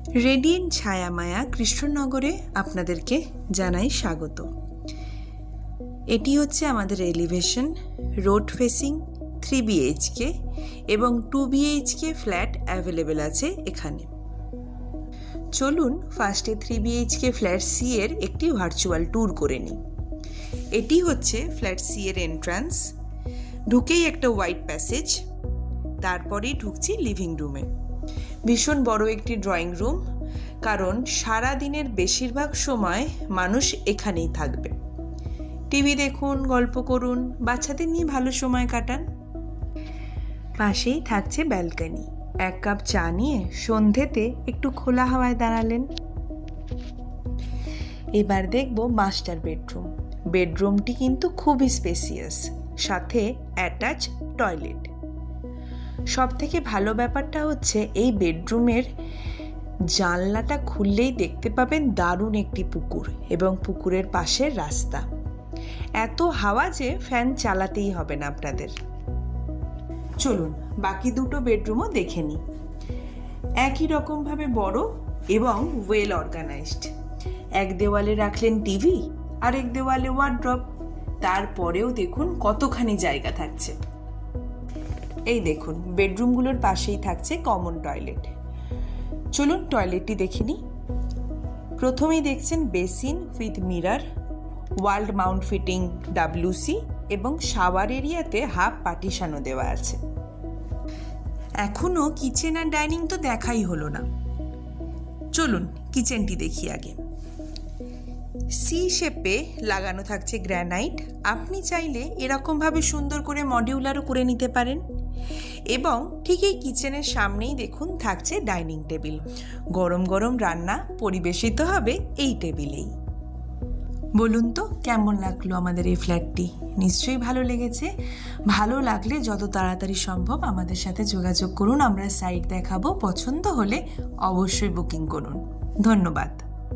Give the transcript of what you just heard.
Radiant ছায়ামায়া কৃষ্ণনগরে আপনাদেরকে জানাই স্বাগত। এটি হচ্ছে আমাদের এলিভেশন, রোড ফেসিং 3 BHK এবং 2 BHK ফ্ল্যাট অ্যাভেলেবেল আছে এখানে। চলুন ফার্স্টে 3 BHK ফ্ল্যাট সি এর একটি ভার্চুয়াল ট্যুর করে নিই। এটি হচ্ছে ফ্ল্যাট সি এর এন্ট্রান্স। ঢুকেই একটা হোয়াইট প্যাসেজ, তারপরেই ঢুকছি লিভিং রুমে। ভীষণ বড় একটি ড্রয়িং রুম, কারণ সারা দিনের বেশিরভাগ সময় মানুষ এখানেই থাকবে। টিভি দেখুন, গল্প করুন, বাচ্চাদের নিয়ে ভালো সময় কাটান। পাশেই থাকছে ব্যালকনি। 1 কাপ চা নিয়ে সন্ধেতে একটু খোলা হাওয়ায় দাঁড়ালেন। এবার দেখব মাস্টার বেডরুম। বেডরুমটি কিন্তু খুবই স্পেসিয়াস, সাথে অ্যাটাচ টয়লেট। সব থেকে ভালো ব্যাপারটা হচ্ছে এই বেডরুমের জানলাটা খুললেই দেখতে পাবেন দারুণ একটি পুকুর এবং পুকুরের পাশের রাস্তা। এত হাওয়া যে ফ্যান চালাতেই হবে না আপনাদের। চলুন বাকি দুটো বেডরুমও দেখে নিই। একই রকমভাবে বড় এবং ওয়েল অর্গানাইজড। এক দেওয়ালে রাখলেন টিভি, আরেক দেওয়ালে ওয়ার্ড্রপ। তারপরেও দেখুন কতখানি জায়গা থাকছে। এই দেখুন, বেডরুমগুলোর পাশেই থাকছে কমন টয়লেট। চলুন টয়লেটটি দেখে নিই। প্রথমেই দেখছেন basin with mirror, world Mount fitting WC এবং শাওয়ার এরিয়াতে হাফ পার্টিশনও দেওয়া আছে। এখনও কিচেন আর ডাইনিং তো দেখাই হলো না। চলুন কিচেনটি দেখি আগে। সি শেপে লাগানো থাকছে গ্র্যানাইট। আপনি চাইলে এরকমভাবে সুন্দর করে মডিউলারও করে নিতে পারেন। এবং ঠিক এই কিচেনের সামনেই দেখুন থাকছে ডাইনিং টেবিল। গরম গরম রান্না পরিবেশিত হবে এই টেবিলেই। বলুন তো কেমন লাগলো আমাদের এই ফ্ল্যাটটি? নিশ্চয়ই ভালো লেগেছে। ভালো লাগলে যত তাড়াতাড়ি সম্ভব আমাদের সাথে যোগাযোগ করুন। আমরা সাইট দেখাবো। পছন্দ হলে অবশ্যই বুকিং করুন। ধন্যবাদ।